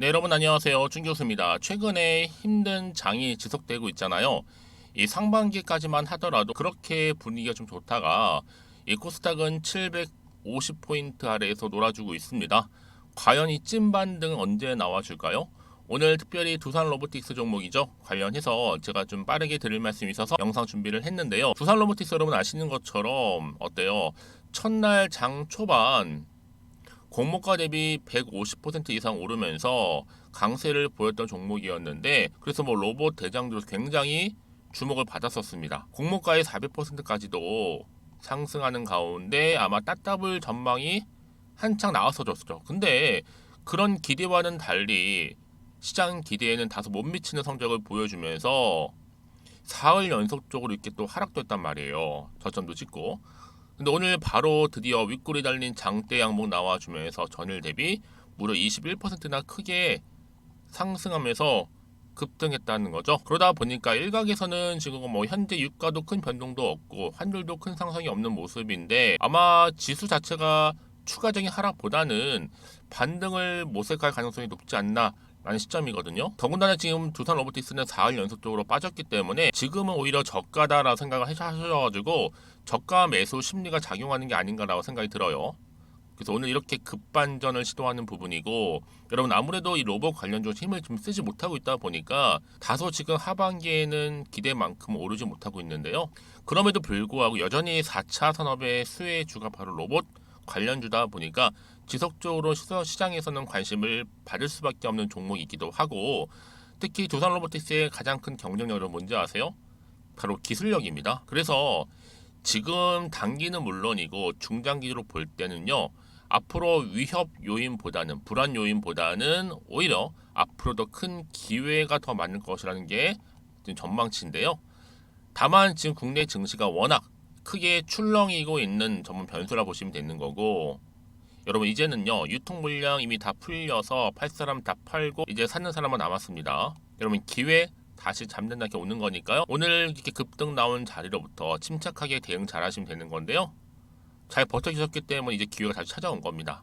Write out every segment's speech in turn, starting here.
네, 여러분 안녕하세요. 준 교수입니다. 최근에 힘든 장이 지속되고 있잖아요. 이 상반기까지만 하더라도 그렇게 분위기가 좀 좋다가 이 코스닥은 750포인트 아래에서 놀아주고 있습니다. 과연 이 찐반등 언제 나와줄까요? 오늘 특별히 두산 로보틱스 종목이죠. 관련해서 제가 좀 빠르게 드릴 말씀이 있어서 영상 준비를 했는데요. 두산 로보틱스 여러분 아시는 것처럼 어때요? 첫날 장 초반 공모가 대비 150% 이상 오르면서 강세를 보였던 종목이었는데, 그래서 뭐 로봇 대장들 굉장히 주목을 받았었습니다. 공모가의 400%까지도 상승하는 가운데 아마 따따블 전망이 한창 나왔어졌죠. 근데 그런 기대와는 달리 시장 기대에는 다소 못 미치는 성적을 보여주면서 사흘 연속적으로 이렇게 또 하락됐단 말이에요. 저점도 찍고. 근데 오늘 바로 드디어 윗골이 달린 장대 양봉 나와주면서 전일 대비 무려 21%나 크게 상승하면서 급등했다는 거죠. 그러다 보니까 일각에서는 지금 뭐 현재 유가도 큰 변동도 없고 환율도 큰 상승이 없는 모습인데, 아마 지수 자체가 추가적인 하락보다는 반등을 모색할 가능성이 높지 않나 라는 시점이거든요. 더군다나 지금 두산 로보틱스는 4일 연속적으로 빠졌기 때문에 지금은 오히려 저가다라고 생각을 하셔가지고 저가 매수 심리가 작용하는 게 아닌가라고 생각이 들어요. 그래서 오늘 이렇게 급반전을 시도하는 부분이고, 여러분 아무래도 이 로봇 관련주 힘을 좀 쓰지 못하고 있다 보니까 다소 지금 하반기에는 기대만큼 오르지 못하고 있는데요. 그럼에도 불구하고 여전히 4차 산업의 수혜주가 바로 로봇 관련주다 보니까 지속적으로 시장에서는 관심을 받을 수밖에 없는 종목이기도 하고, 특히 두산 로보틱스의 가장 큰 경쟁력은 뭔지 아세요? 바로 기술력입니다. 그래서 지금 단기는 물론이고 중장기로 볼 때는요, 앞으로 위협 요인보다는 불안 요인보다는 오히려 앞으로 더 큰 기회가 더 많을 것이라는 게 지금 전망치인데요. 다만 지금 국내 증시가 워낙 크게 출렁이고 있는 전문 변수라 보시면 되는 거고, 여러분 이제는요 유통 물량 이미 다 풀려서 팔 사람 다 팔고 이제 사는 사람만 남았습니다. 여러분 기회 다시 잠든 날게 오는 거니까요. 오늘 이렇게 급등 나온 자리로부터 침착하게 대응 잘 하시면 되는 건데요. 잘 버텨주셨기 때문에 이제 기회가 다시 찾아온 겁니다.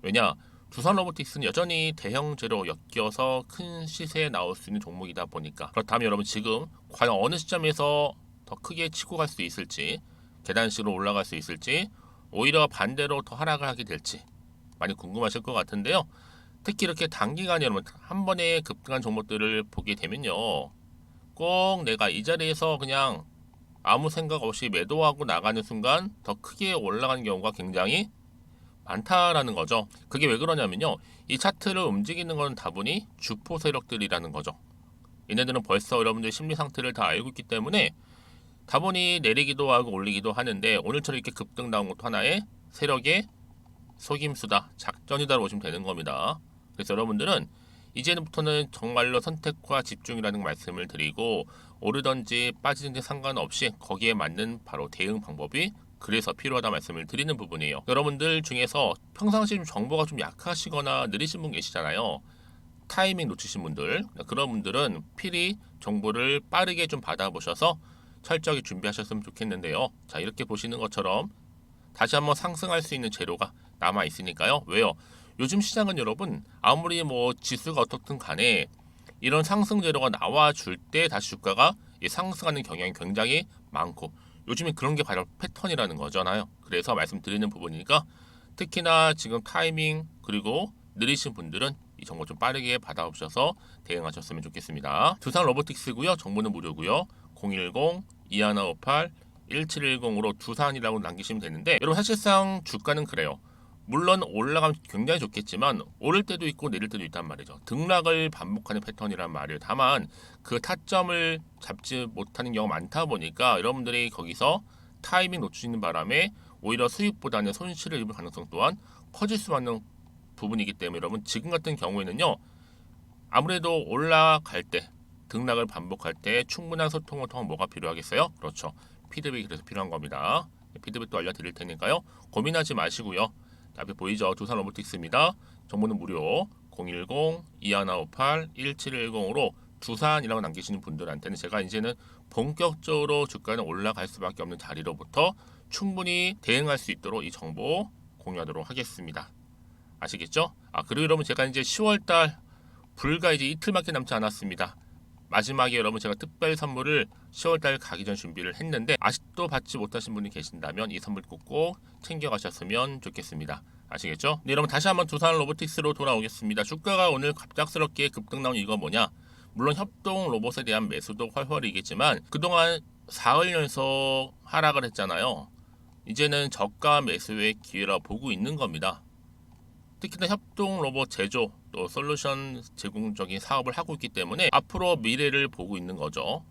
왜냐? 두산 로보틱스는 여전히 대형제로 엮여서 큰 시세에 나올 수 있는 종목이다 보니까. 그렇다면 여러분 지금 과연 어느 시점에서 더 크게 치고 갈 수 있을지, 계단식으로 올라갈 수 있을지, 오히려 반대로 더 하락을 하게 될지 많이 궁금하실 것 같은데요. 특히 이렇게 단기간에 여러분 한 번에 급등한 종목들을 보게 되면요, 꼭 내가 이 자리에서 그냥 아무 생각 없이 매도하고 나가는 순간 더 크게 올라가는 경우가 굉장히 많다라는 거죠. 그게 왜 그러냐면요, 이 차트를 움직이는 건 다분히 주포 세력들이라는 거죠. 얘네들은 벌써 여러분들 심리 상태를 다 알고 있기 때문에 다분히 내리기도 하고 올리기도 하는데, 오늘처럼 이렇게 급등 나온 것도 하나의 세력의 속임수다, 작전이다 보시면 되는 겁니다. 그래서 여러분들은 이제부터는 정말로 선택과 집중이라는 말씀을 드리고, 오르든지 빠지든지 상관없이 거기에 맞는 바로 대응 방법이 그래서 필요하다 말씀을 드리는 부분이에요. 여러분들 중에서 평상시 정보가 좀 약하시거나 느리신 분 계시잖아요. 타이밍 놓치신 분들, 그런 분들은 필히 정보를 빠르게 좀 받아보셔서 철저하게 준비하셨으면 좋겠는데요. 자, 이렇게 보시는 것처럼 다시 한번 상승할 수 있는 재료가 남아 있으니까요. 왜요? 요즘 시장은 여러분 아무리 뭐 지수가 어떻든 간에 이런 상승 재료가 나와줄 때 다시 주가가 상승하는 경향이 굉장히 많고, 요즘에 그런 게 바로 패턴이라는 거잖아요. 그래서 말씀드리는 부분이니까 특히나 지금 타이밍 그리고 느리신 분들은 이 정보 좀 빠르게 받아오셔서 대응하셨으면 좋겠습니다. 두산 로보틱스고요. 정보는 무료고요. 010-2158-1710으로 두산이라고 남기시면 되는데, 여러분 사실상 주가는 그래요. 물론 올라가면 굉장히 좋겠지만 오를 때도 있고 내릴 때도 있단 말이죠. 등락을 반복하는 패턴이란 말이에요. 다만 그 타점을 잡지 못하는 경우가 많다 보니까 여러분들이 거기서 타이밍 놓치는 바람에 오히려 수익보다는 손실을 입을 가능성 또한 커질 수 있는 부분이기 때문에, 여러분 지금 같은 경우에는요, 아무래도 올라갈 때 등락을 반복할 때 충분한 소통을 통한 뭐가 필요하겠어요? 그렇죠. 피드백이 그래서 필요한 겁니다. 피드백도 알려드릴 테니까요. 고민하지 마시고요. 앞에 보이죠? 두산 로보틱스입니다. 정보는 무료. 010-2158-1710으로 두산이라고 남기시는 분들한테는 제가 이제는 본격적으로 주가는 올라갈 수밖에 없는 자리로부터 충분히 대응할 수 있도록 이 정보 공유하도록 하겠습니다. 아시겠죠? 그리고 여러분 제가 이제 10월달 불과 이제 이틀밖에 남지 않았습니다. 마지막에 여러분 제가 특별 선물을 10월달 가기 전 준비를 했는데 아직도 받지 못하신 분이 계신다면 이 선물 꼭 챙겨가셨으면 좋겠습니다. 아시겠죠? 네, 여러분 다시 한번 두산 로보틱스로 돌아오겠습니다. 주가가 오늘 갑작스럽게 급등 나온 이유가 뭐냐? 물론 협동 로봇에 대한 매수도 활활이겠지만 그동안 4월 연속 하락을 했잖아요. 이제는 저가 매수의 기회라 보고 있는 겁니다. 특히나 협동 로봇 제조 또 솔루션 제공적인 사업을 하고 있기 때문에 앞으로 미래를 보고 있는 거죠.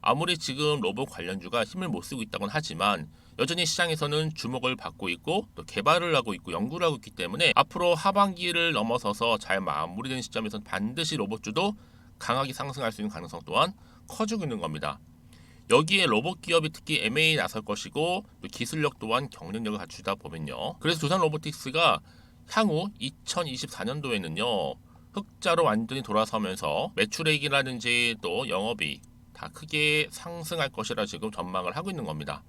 아무리 지금 로봇 관련주가 힘을 못 쓰고 있다곤 하지만 여전히 시장에서는 주목을 받고 있고 또 개발을 하고 있고 연구를 하고 있기 때문에 앞으로 하반기를 넘어서서 잘 마무리된 시점에서는 반드시 로봇주도 강하게 상승할 수 있는 가능성 또한 커지고 있는 겁니다. 여기에 로봇 기업이 특히 M&A 나설 것이고 또 기술력 또한 경쟁력을 갖추다 보면요. 그래서 두산 로보틱스가 향후 2024년도에는요. 흑자로 완전히 돌아서면서 매출액이라든지 또 영업이익 다 크게 상승할 것이라 지금 전망을 하고 있는 겁니다.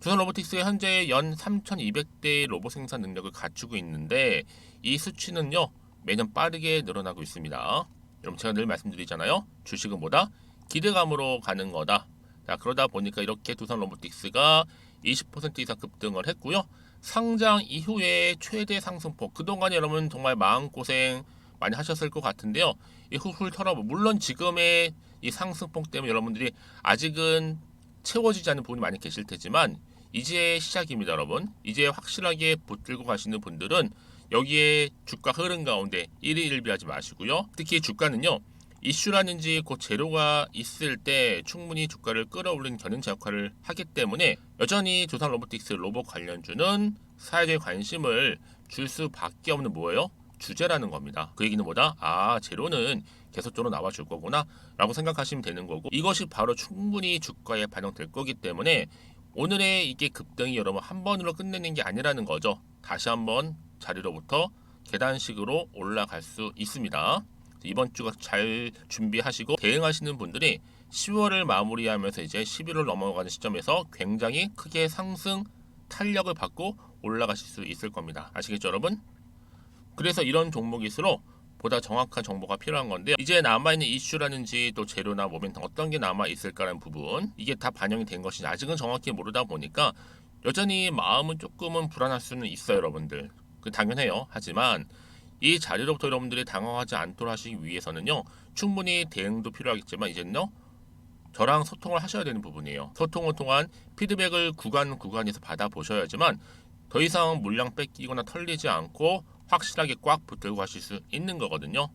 두산 로보틱스가 현재 연 3,200대의 로봇 생산 능력을 갖추고 있는데 이 수치는요. 매년 빠르게 늘어나고 있습니다. 여러분 제가 늘 말씀드리잖아요. 주식은 뭐다? 기대감으로 가는 거다. 자, 그러다 보니까 이렇게 두산 로보틱스가 20% 이상 급등을 했고요. 상장 이후에 최대 상승폭. 그동안 여러분 정말 마음고생 많이 하셨을 것 같은데요. 이 훌훌 털어보. 물론 지금의 이 상승폭 때문에 여러분들이 아직은 채워지지 않는 부분이 많이 계실 테지만 이제 시작입니다, 여러분. 이제 확실하게 붙들고 가시는 분들은 여기에 주가 흐름 가운데 일희일비하지 마시고요. 특히 주가는요. 이슈라든지 그 재료가 있을 때 충분히 주가를 끌어올리는 견인차 역할을 하기 때문에 여전히 두산 로보틱스 로봇 관련주는 사회적인 관심을 줄 수밖에 없는 뭐예요? 주제라는 겁니다. 그 얘기는 뭐다? 아, 재료는 계속적으로 나와줄 거구나 라고 생각하시면 되는 거고 이것이 바로 충분히 주가에 반영될 거기 때문에 오늘의 이게 급등이 여러분 한 번으로 끝내는 게 아니라는 거죠. 다시 한번 자리로부터 계단식으로 올라갈 수 있습니다. 이번 주가 잘 준비하시고 대응하시는 분들이 10월을 마무리하면서 이제 11월 넘어가는 시점에서 굉장히 크게 상승 탄력을 받고 올라가실 수 있을 겁니다. 아시겠죠, 여러분? 그래서 이런 종목일수록 보다 정확한 정보가 필요한 건데 이제 남아있는 이슈라든지 또 재료나 모멘텀 어떤 게 남아있을까라는 부분 이게 다 반영이 된 것인지 아직은 정확히 모르다 보니까 여전히 마음은 조금은 불안할 수는 있어요, 여러분들. 그 당연해요. 하지만 이 자리로부터 여러분들이 당황하지 않도록 하시기 위해서는요. 충분히 대응도 필요하겠지만 이제는요. 저랑 소통을 하셔야 되는 부분이에요. 소통을 통한 피드백을 구간에서 받아보셔야지만 더 이상 물량 뺏기거나 털리지 않고 확실하게 꽉 붙들고 가실 수 있는 거거든요.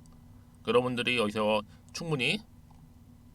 여러분들이 여기서 충분히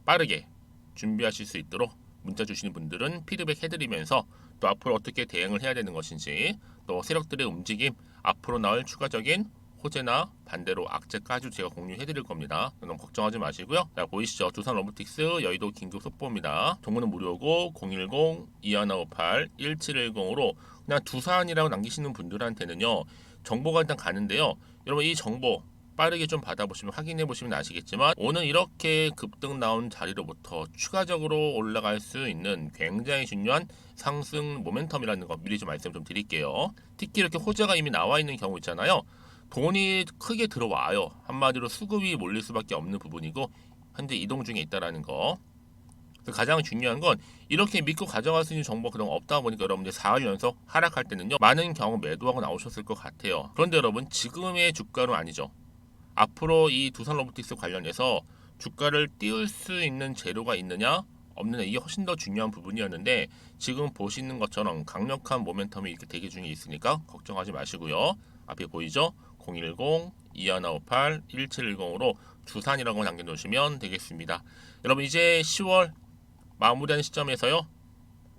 빠르게 준비하실 수 있도록 문자 주시는 분들은 피드백 해드리면서 또 앞으로 어떻게 대응을 해야 되는 것인지 또 세력들의 움직임 앞으로 나올 추가적인 호재나 반대로 악재까지 제가 공유해드릴 겁니다. 너무 걱정하지 마시고요. 자, 보이시죠? 두산 로보틱스 여의도 긴급 속보입니다. 동문은 무료고 010-2158-1710으로 그냥 두산이라고 남기시는 분들한테는요. 정보가 일단 가는데요. 여러분 이 정보 빠르게 좀 받아보시면 확인해 보시면 아시겠지만 오늘 이렇게 급등 나온 자리로부터 추가적으로 올라갈 수 있는 굉장히 중요한 상승 모멘텀이라는 거 미리 좀 말씀 좀 드릴게요. 특히 이렇게 호재가 이미 나와 있는 경우 있잖아요. 돈이 크게 들어와요. 한마디로 수급이 몰릴 수밖에 없는 부분이고 현재 이동 중에 있다라는 거. 가장 중요한 건 이렇게 믿고 가져갈 수 있는 정보가 그동안 없다 보니까 여러분들 4월 연속 하락할 때는요. 많은 경우 매도하고 나오셨을 것 같아요. 그런데 여러분 지금의 주가는 아니죠. 앞으로 이 두산 로보틱스 관련해서 주가를 띄울 수 있는 재료가 있느냐 없느냐 이게 훨씬 더 중요한 부분이었는데 지금 보시는 것처럼 강력한 모멘텀이 이렇게 대기 중에 있으니까 걱정하지 마시고요. 앞에 보이죠? 010-2158-1710으로 두산이라고 남겨놓으시면 되겠습니다. 여러분 이제 10월 마무리하는 시점에서요.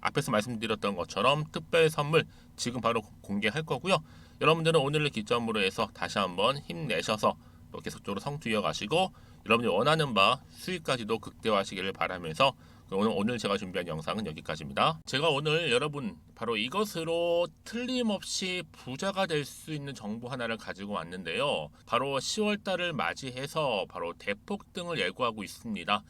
앞에서 말씀드렸던 것처럼 특별 선물 지금 바로 공개할 거고요. 여러분들은 오늘을 기점으로 해서 다시 한번 힘내셔서 또 계속적으로 성투 이어가시고 여러분이 원하는 바 수익까지도 극대화하시기를 바라면서 오늘 제가 준비한 영상은 여기까지입니다. 제가 오늘 여러분 바로 이것으로 틀림없이 부자가 될 수 있는 정보 하나를 가지고 왔는데요. 바로 10월달을 맞이해서 바로 대폭등을 예고하고 있습니다.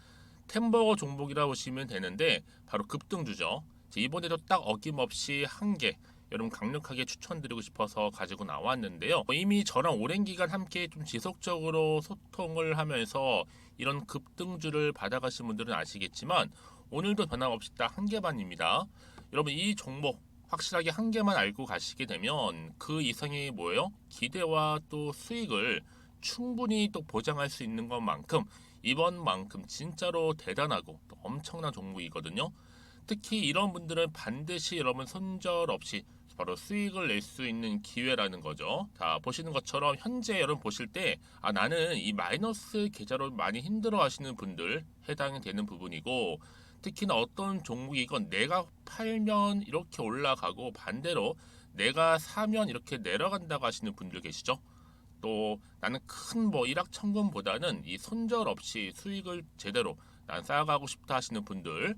템버거 종목이라고 보시면 되는데 바로 급등주죠. 이번에도 딱 어김없이 한 개 여러분 강력하게 추천드리고 싶어서 가지고 나왔는데요. 이미 저랑 오랜 기간 함께 좀 지속적으로 소통을 하면서 이런 급등주를 받아가신 분들은 아시겠지만 오늘도 변함없이 딱 한 개만입니다. 여러분 이 종목 확실하게 한 개만 알고 가시게 되면 그 이상이 뭐예요? 기대와 또 수익을 충분히 또 보장할 수 있는 것만큼 이번만큼 진짜로 대단하고 또 엄청난 종목이거든요. 특히 이런 분들은 반드시 여러분 손절 없이 바로 수익을 낼 수 있는 기회라는 거죠. 자, 보시는 것처럼 현재 여러분 보실 때 나는 이 마이너스 계좌로 많이 힘들어 하시는 분들 해당이 되는 부분이고, 특히나 어떤 종목이건 내가 팔면 이렇게 올라가고 반대로 내가 사면 이렇게 내려간다고 하시는 분들 계시죠. 또 나는 큰 뭐 일확천금보다는 이 손절 없이 수익을 제대로 난 쌓아가고 싶다 하시는 분들,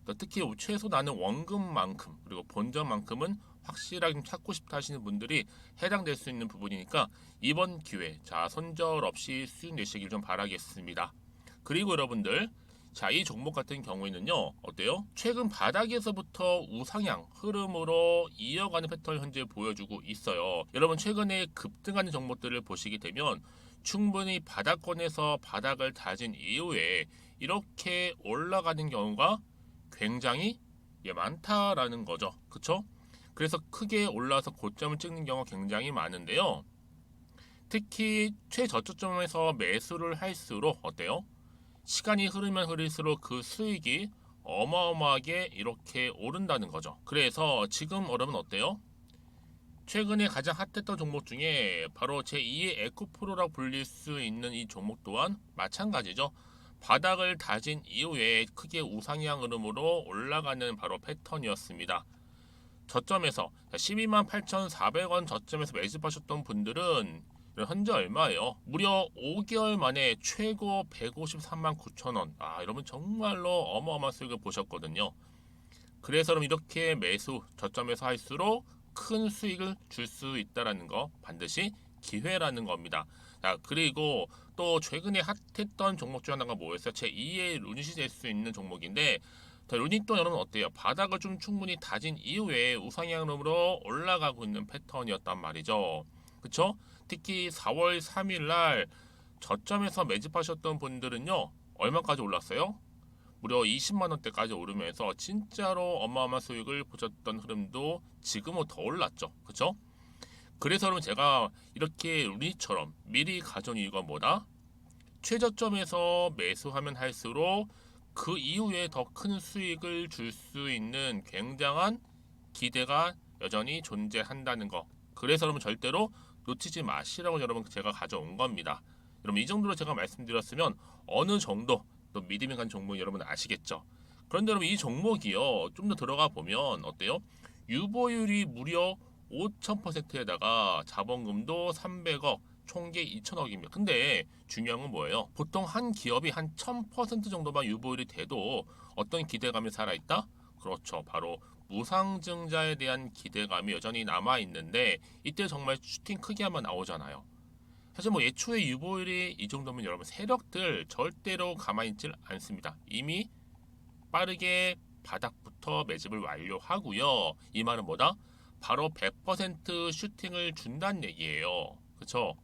또 특히 최소 나는 원금만큼 그리고 본전만큼은 확실하게 좀 찾고 싶다 하시는 분들이 해당될 수 있는 부분이니까 이번 기회 자 손절 없이 수익 내시길 좀 바라겠습니다. 그리고 여러분들 자, 이 종목 같은 경우에는요, 어때요? 최근 바닥에서부터 우상향 흐름으로 이어가는 패턴을 현재 보여주고 있어요. 여러분, 최근에 급등하는 종목들을 보시게 되면 충분히 바닥권에서 바닥을 다진 이후에 이렇게 올라가는 경우가 굉장히 많다라는 거죠. 그쵸? 그래서 크게 올라서 고점을 찍는 경우가 굉장히 많은데요. 특히 최저점에서 매수를 할수록 어때요? 시간이 흐르면 흐를수록 그 수익이 어마어마하게 이렇게 오른다는 거죠. 그래서 지금 여러분 어때요? 최근에 가장 핫했던 종목 중에 바로 제2의 에코프로라고 불릴 수 있는 이 종목 또한 마찬가지죠. 바닥을 다진 이후에 크게 우상향 흐름으로 올라가는 바로 패턴이었습니다. 저점에서 12만 8,400원 저점에서 매집하셨던 분들은 현재 얼마예요? 무려 5개월 만에 최고 153만 9천 원. 여러분 정말로 어마어마한 수익을 보셨거든요. 그래서 여러분 이렇게 매수 저점에서 할수록 큰 수익을 줄 수 있다라는 거 반드시 기회라는 겁니다. 자, 그리고 또 최근에 핫했던 종목 중 하나가 뭐였어요? 제2의 루닛이 될 수 있는 종목인데 루닛도 여러분 어때요? 바닥을 좀 충분히 다진 이후에 우상향으로 올라가고 있는 패턴이었단 말이죠. 그쵸? 특히 4월 3일 날 저점에서 매집하셨던 분들은요, 얼마까지 올랐어요? 무려 20만 원대까지 오르면서 진짜로 어마어마한 수익을 보셨던 흐름도 지금은 더 올랐죠. 그쵸? 그래서 여러분 제가 이렇게 루닛처럼 미리 가져온 이유가 뭐다? 최저점에서 매수하면 할수록 그 이후에 더 큰 수익을 줄 수 있는 굉장한 기대가 여전히 존재한다는 거. 그래서 여러분 절대로 놓치지 마시라고 여러분 제가 가져온 겁니다. 여러분 이 정도로 제가 말씀드렸으면 어느 정도 또 믿음이 간 종목 여러분 아시겠죠? 그런데 여러분 이 종목이요 좀 더 들어가 보면 어때요? 유보율이 무려 5,000%에다가 자본금도 300억 총계 2천억입니다. 근데 중요한 건 뭐예요? 보통 한 기업이 한 1000% 정도만 유보율이 돼도 어떤 기대감이 살아있다? 그렇죠. 바로 무상증자에 대한 기대감이 여전히 남아있는데 이때 정말 슈팅 크게 한번 나오잖아요. 사실 뭐 예초에 유보율이 이 정도면 여러분 세력들 절대로 가만히 있질 않습니다. 이미 빠르게 바닥부터 매집을 완료하고요. 이 말은 뭐다? 바로 100% 슈팅을 준다는 얘기예요. 그렇죠?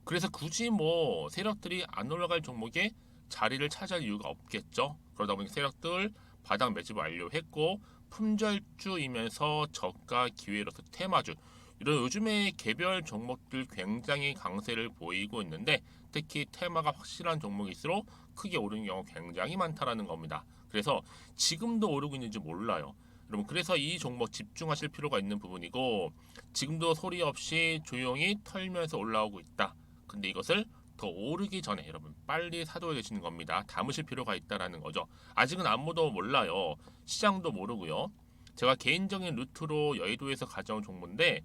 그래서 굳이 뭐 세력들이 안 올라갈 종목에 자리를 차지할 이유가 없겠죠. 그러다 보니 세력들 바닥 매집 완료했고 품절주이면서 저가 기회로서 테마주 이런 요즘에 개별 종목들 굉장히 강세를 보이고 있는데 특히 테마가 확실한 종목일수록 크게 오르는 경우 굉장히 많다라는 겁니다. 그래서 지금도 오르고 있는지 몰라요. 여러분 그래서 이 종목 집중하실 필요가 있는 부분이고 지금도 소리 없이 조용히 털면서 올라오고 있다. 근데 이것을 더 오르기 전에 여러분 빨리 사둬야 되시는 겁니다. 담으실 필요가 있다라는 거죠. 아직은 아무도 몰라요. 시장도 모르고요. 제가 개인적인 루트로 여의도에서 가져온 정보인데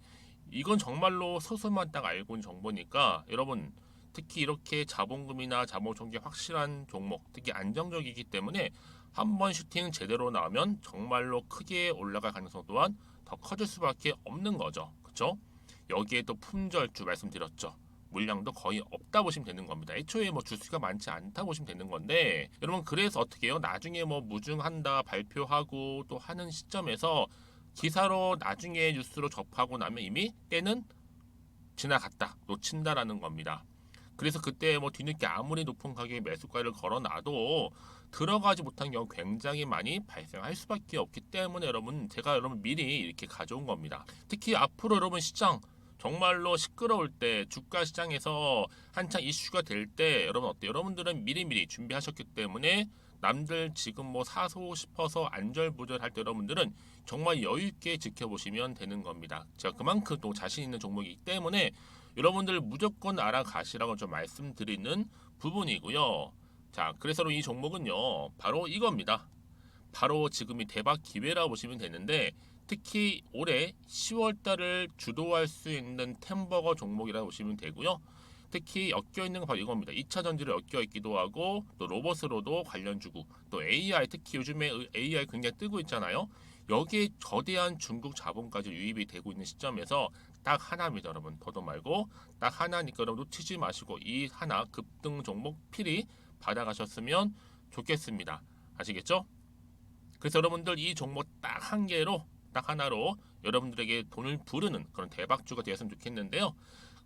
이건 정말로 소수만 딱 알고 있는 정보니까 여러분 특히 이렇게 자본금이나 자본총계 확실한 종목 특히 안정적이기 때문에 한번 슈팅 제대로 나오면 정말로 크게 올라갈 가능성 또한 더 커질 수밖에 없는 거죠. 그렇죠? 여기에 또 품절주 말씀드렸죠. 물량도 거의 없다 보시면 되는 겁니다. 애초에 뭐 주수가 많지 않다 보시면 되는 건데 여러분 그래서 어떻게 해요? 나중에 뭐 무증한다 발표하고 또 하는 시점에서 기사로 나중에 뉴스로 접하고 나면 이미 때는 지나갔다, 놓친다라는 겁니다. 그래서 그때 뭐 뒤늦게 아무리 높은 가격에 매수가를 걸어놔도 들어가지 못한 경우 굉장히 많이 발생할 수밖에 없기 때문에 여러분, 제가 여러분 미리 이렇게 가져온 겁니다. 특히 앞으로 여러분 시장 정말로 시끄러울 때, 주가 시장에서 한창 이슈가 될 때 여러분 어때요? 여러분들은 미리미리 준비하셨기 때문에 남들 지금 뭐 사고 싶어서 안절부절할 때 여러분들은 정말 여유 있게 지켜보시면 되는 겁니다. 제가 그만큼 또 자신 있는 종목이기 때문에 여러분들 무조건 알아가시라고 좀 말씀드리는 부분이고요. 자, 그래서 이 종목은요, 바로 이겁니다. 바로 지금이 대박 기회라 보시면 되는데, 특히 올해 10월 달을 주도할 수 있는 템버거 종목이라고 보시면 되고요. 특히 엮여 있는 건 바로 이겁니다. 2차 전지를 엮여 있기도 하고, 또 로봇으로도 관련 주고, 또 AI, 특히 요즘에 AI 굉장히 뜨고 있잖아요. 여기에 거대한 중국 자본까지 유입이 되고 있는 시점에서 딱 하나입니다, 여러분. 더도 말고 딱 하나니까 여러분 놓치지 마시고 이 하나 급등 종목 필히 받아가셨으면 좋겠습니다. 아시겠죠? 그래서 여러분들 이 종목 딱 한 개로, 딱 하나로 여러분들에게 돈을 부르는 그런 대박주가 되었으면 좋겠는데요.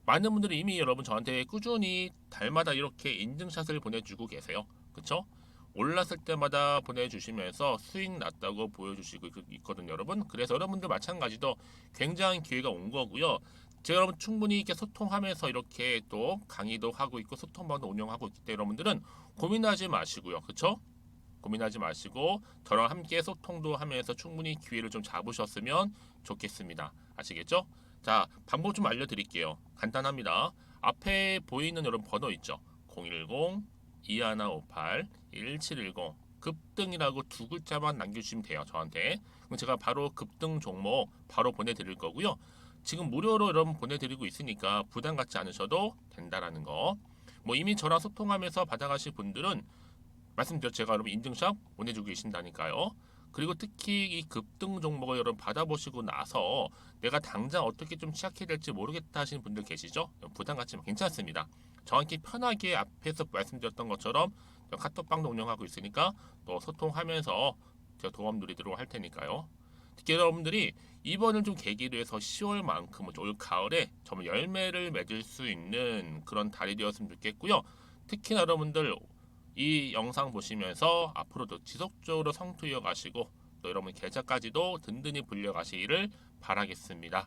많은 분들이 이미 여러분 저한테 꾸준히 달마다 이렇게 인증샷을 보내주고 계세요. 그쵸? 올랐을 때마다 보내주시면서 수익 났다고 보여주시고 있거든요, 여러분. 그래서 여러분들 마찬가지도 굉장한 기회가 온 거고요. 제가 여러분 충분히 이렇게 소통하면서 이렇게 또 강의도 하고 있고 소통방도 운영하고 있기 때문에 여러분들은 고민하지 마시고요. 그쵸? 고민하지 마시고 저랑 함께 소통도 하면서 충분히 기회를 좀 잡으셨으면 좋겠습니다. 아시겠죠? 자, 방법 좀 알려드릴게요. 간단합니다. 앞에 보이는 여러분 번호 있죠? 010-2158-1710 급등이라고 두 글자만 남겨주시면 돼요. 저한테. 그럼 제가 바로 급등 종목 바로 보내드릴 거고요. 지금 무료로 여러분 보내드리고 있으니까 부담 갖지 않으셔도 된다라는 거. 뭐 이미 저랑 소통하면서 받아가실 분들은 말씀드렸죠. 제가 여러분 인증샷 보내주고 계신다니까요. 그리고 특히 이 급등 종목을 여러분 받아보시고 나서 내가 당장 어떻게 좀 시작해야 될지 모르겠다 하시는 분들 계시죠? 부담 갖지만 괜찮습니다. 정확히 편하게 앞에서 말씀드렸던 것처럼 카톡방도 운영하고 있으니까 또 소통하면서 제가 도움 드리도록 할 테니까요. 특히 여러분들이 이번을 좀 계기로 해서 10월만큼은 올 가을에 정말 열매를 맺을 수 있는 그런 달이 되었으면 좋겠고요. 특히나 여러분들 이 영상 보시면서 앞으로도 지속적으로 성투 이어가시고 또 여러분 계좌까지도 든든히 불려가시기를 바라겠습니다.